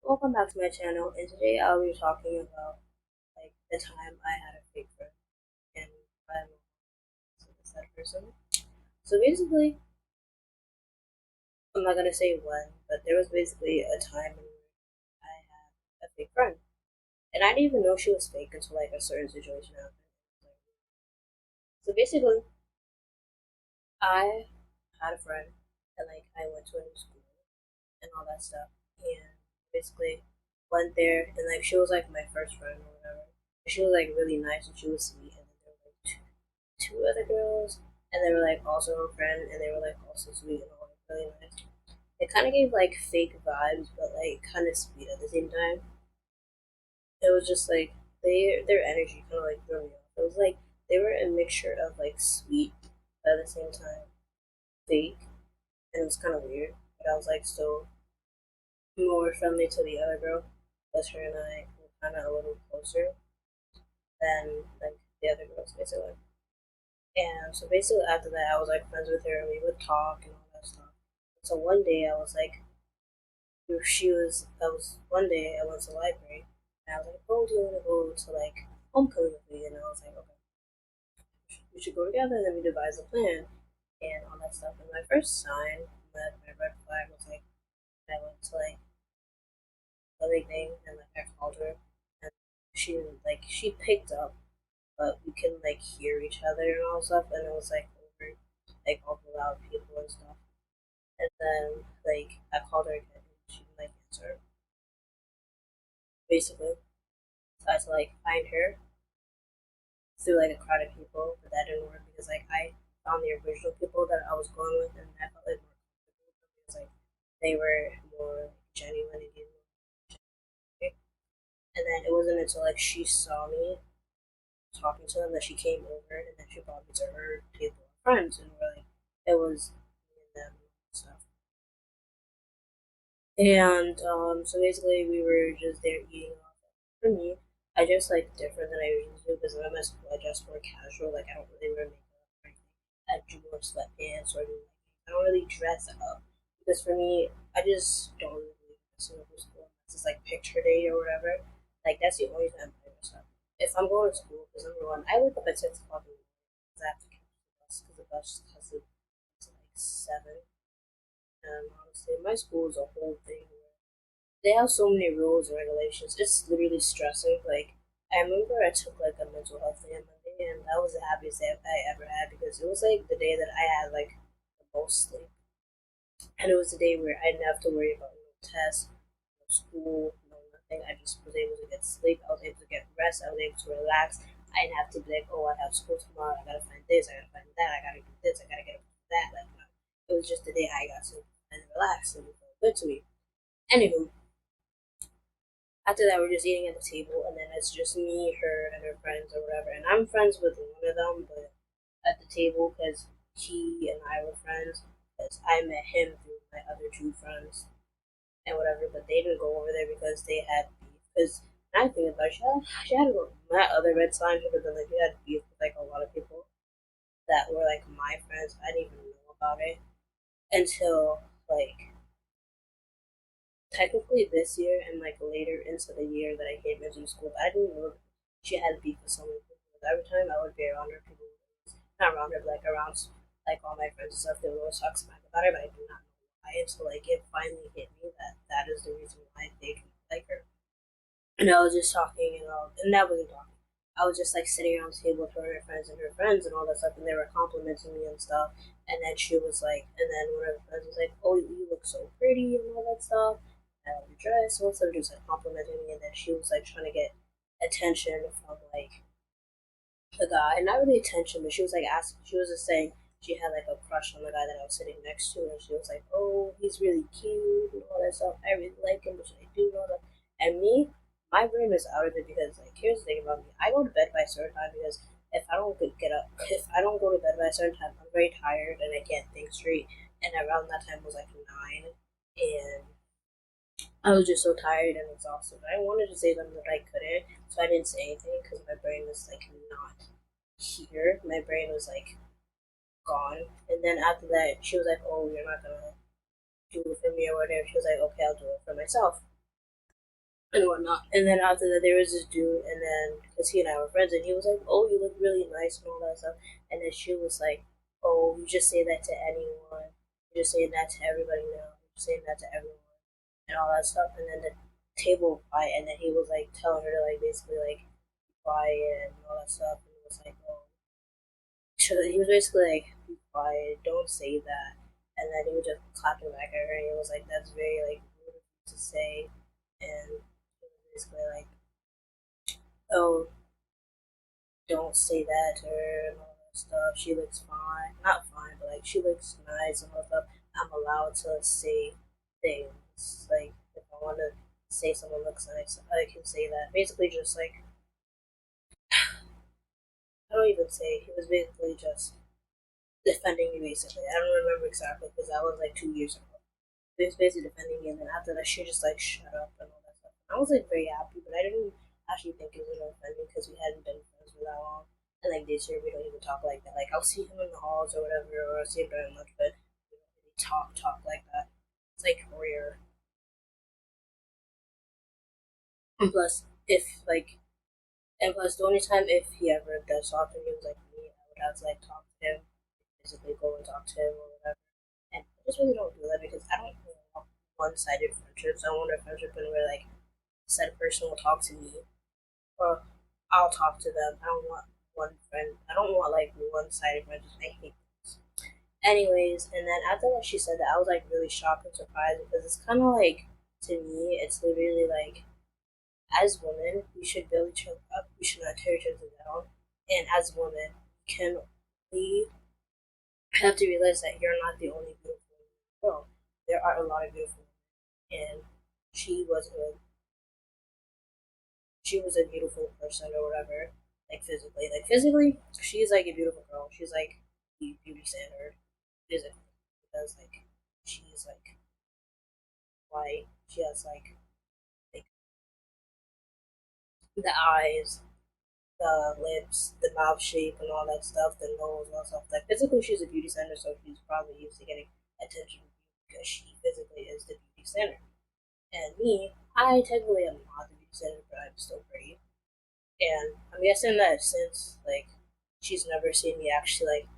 Welcome back to my channel, and today I'll be talking about like the time I had a fake friend and I'm that person. So basically, I'm not gonna say when, but there was basically a time when I had a fake friend, and I didn't even know she was fake until like a certain situation happened. So basically, I had a friend, and like I went to a new school and all that stuff, and basically went there, and like she was like my first friend or whatever. She was like really nice and she was sweet, and then there were like two other girls, and they were like also her friend, and they were like also sweet and all like really nice. It kind of gave like fake vibes, but like kind of sweet at the same time. It was just like their energy kind of like threw me off. It was like they were a mixture of like sweet, but at the same time fake, and it was kind of weird. But I was like still more friendly to the other girl, because her and I were kind of a little closer than like the other girls basically. And so basically after that, I was like friends with her, and we would talk and all that stuff. So one day I was like, she was, I was one day I went to the library, and I was like, oh, do you want to go to like homecoming with me? And I was like, okay, we should go together. And then we devised a plan and all that stuff. And my first sign, my red flag was like, I went to like the big thing, and like I called her, and she picked up, but we couldn't like hear each other and all stuff, and it was like over like all the loud people and stuff. And then like I called her again, and she didn't like answer. Basically, so I had to like find her through like a crowd of people, but that didn't work because like I found the original people that I was going with, and I felt like more comfortable because like they were more like, genuine and gave me. And then it wasn't until like she saw me talking to them that she came over, and then she brought me to her table of friends, and we're like, it was me and them and stuff. And so basically, we were just there eating. For me, I dress like different than I usually do because when I'm at school, I dress more casual. Like I don't really wear makeup or anything. I do more sweatpants or do. I don't really dress up because for me, I just don't really dress up for school. It's just like picture day or whatever. Like that's the only time I dress up. If I'm going to school, because number one, I wake up at 6 o'clock in the morning because I have to catch the bus because the bus has to like 7. And honestly, my school is a whole thing. They have so many rules and regulations. It's literally stressing. Like I remember I took like a mental health day on Monday, and that was the happiest day I ever had because it was like the day that I had like the most sleep, and it was the day where I didn't have to worry about no tests, no school, no nothing. I just was able to get sleep. I was able to get rest. I was able to relax. I didn't have to be like, oh, I have school tomorrow. I gotta find this. I gotta find that. I gotta do this. I gotta get that. Like, no. It was just the day I got to and relax, and it felt good to me. Anywho, after that, we're just eating at the table, and then it's just me, her, and her friends or whatever. And I'm friends with one of them, but at the table because he and I were friends. Because I met him through my other two friends and whatever, but they didn't go over there because they had beef. Because I think about it, she had my other red sign, but then like we had beef with like a lot of people that were like my friends. I didn't even know about it until like technically this year and like later into the year that I came into school, but I didn't know she had beef with so many people. Every time I would be around her, people would not around her, but like around like all my friends and stuff, they would always talk smack about her, but I do not know why until like it finally hit me that that is the reason why they can like her. And I was just talking and all, and that wasn't talking. I was just like sitting around the table with her friends and all that stuff, and they were complimenting me and stuff. And then she was like, and then one of her friends was like, "Oh, you look so pretty" and all that stuff. I love your dress. And also just like complimenting me, and then she was like trying to get attention from like the guy, not really attention, but she was like asking. She was just saying she had like a crush on the guy that I was sitting next to, and she was like, "Oh, he's really cute and all that stuff. I really like him, but should I do and all that?" And me, my brain is out of it because like here's the thing about me: I go to bed by a certain time because if I don't get up, if I don't go to bed by a certain time, I'm very tired and I can't think straight. And around that time was like 9, and I was just so tired and exhausted. I wanted to say something but I couldn't, so I didn't say anything because my brain was like not here. My brain was like gone. And then after that, she was like, "Oh, you're not gonna do it for me or whatever." She was like, "Okay, I'll do it for myself." and whatnot. And then after that, there was this dude, and then because he and I were friends, and he was like, "Oh, you look really nice" and all that stuff. And then she was like, "Oh, you just say that to anyone. You're just saying that to everybody now. You're just saying that to everyone, and all that stuff." And then the table quiet, and then he was like telling her to like basically like be quiet and all that stuff. And he was like, "Oh," so he was basically like, "Be quiet, don't say that." And then he was just clapping back at her, and he was like, "That's very like rude to say." And he was basically like, "Oh, don't say that to her and all that stuff. She looks fine. Not fine, but like she looks nice and all that stuff. I'm allowed to say things. Like if I want to say someone looks nice, I can say that." Basically, just like I don't even say. He was basically just defending me. Basically, I don't remember exactly because that was like 2 years ago. He was basically defending me, and then after that, she just like shut up and all that stuff. I was like very happy, but I didn't actually think it was gonna offend me because we hadn't been friends for that long. And like this year, we don't even talk like that. Like I'll see him in the halls or whatever, or I'll see him during lunch, but we don't really talk like that. It's like rare. And plus, if like, and plus the only time if he ever does talk to me was like me, I would have to like talk to him, physically go and talk to him or whatever. And I just really don't do that because I don't want one-sided friendships. I want a friendship where like said person will talk to me or I'll talk to them. I don't want one friend. I don't want like one-sided friendships. I hate this. Anyways, and then after that she said that, I was like really shocked and surprised because it's kind of like to me, it's literally like as women, we should build each other up. We should not tear each other down. And as women, can we have to realize that you're not the only beautiful woman in the world. There are a lot of beautiful women, and she was a she was a beautiful person or whatever, like physically. Like physically, she's like a beautiful girl. She's like the beauty standard physically because like she's like white. She has like the eyes, the lips, the mouth shape, and all that stuff. The nose, and all that stuff. Like physically, she's a beauty standard, so she's probably used to getting attention because she physically is the beauty standard. And me, I technically am not the beauty standard, but I'm still pretty. And I'm guessing that since like she's never seen me actually like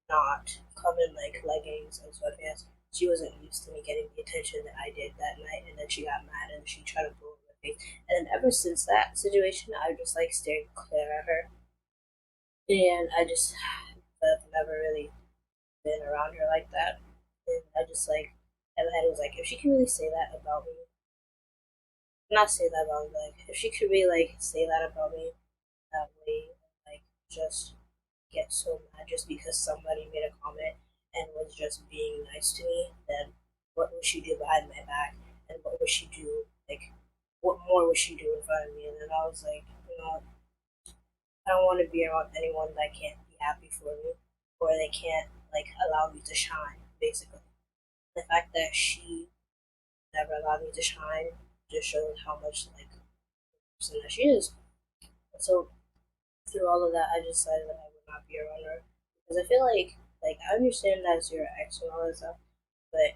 not come in like leggings and sweatpants, she wasn't used to me getting the attention that I did that night. And then she got mad and she tried to blow in my face. And then ever since that situation, I just like stared clear at her, and I just have never really been around her like that. And I just like in my head was like, if she can really say that about me, not say that about me, but like if she could really like say that about me that way, like just get so mad just because somebody made a comment and was just being nice to me, then what would she do behind my back? And what would she do? Like, what more would she do in front of me? And then I was like, I don't want to be around anyone that can't be happy for me or they can't, like, allow me to shine, basically. The fact that she never allowed me to shine just shows how much, like, person that she is. And so, through all of that, I just decided that I would not be around her because I feel like I understand that's your ex and all that stuff, but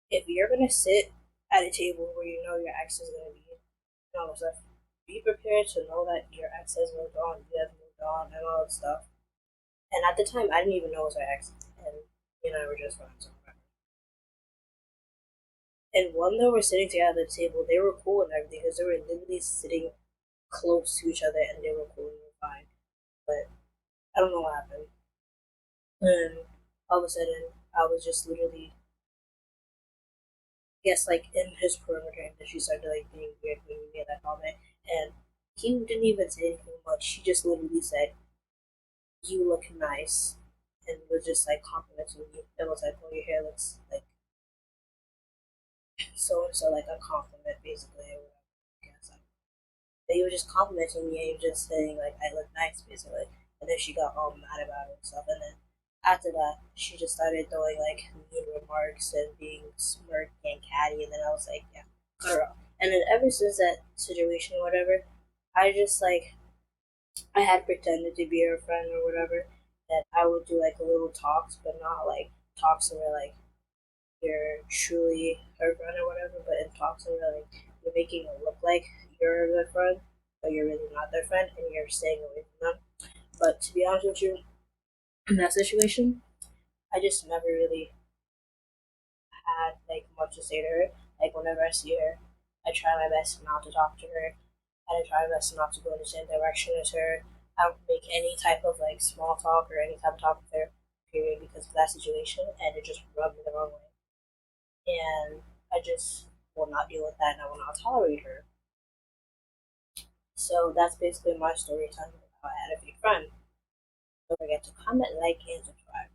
if you're gonna sit at a table where you know your ex is gonna be and all that stuff, be prepared to know that your ex has moved on, you have moved on, and all that stuff. And at the time, I didn't even know it was her ex, and he and I were just friends. And when they were sitting together at the table, they were cool and everything because they were literally sitting close to each other and they were cool and they were fine. But I don't know what happened. And all of a sudden, I was just literally, I guess, like in his perimeter, and then she started like being weird when he made that comment. And he didn't even say anything much. He just literally said, "You look nice," and was just like complimenting me. It was like, "Oh, your hair looks like so and so," like a compliment, basically. Or whatever, I guess. He was just complimenting me and he was just saying like I look nice, basically. And then she got all mad about it and stuff. And then after that, she just started throwing like mean remarks and being smirky and catty. And then I was like, yeah, girl. And then ever since that situation, or whatever, I just like I had pretended to be her friend or whatever. That I would do like little talks, but not like talks where like you're truly her friend or whatever. But in talks where like you're making it look like you're their friend, but you're really not their friend, and you're staying away from them. But to be honest with you, in that situation, I just never really had like much to say to her. Like whenever I see her, I try my best not to talk to her, and I try my best not to go in the same direction as her. I don't make any type of like small talk or any type of talk with her, period, because of that situation, and it just rubbed me the wrong way. And I just will not deal with that, and I will not tolerate her. So that's basically my story time about how I had a fake friend. Don't forget to comment, like, and subscribe.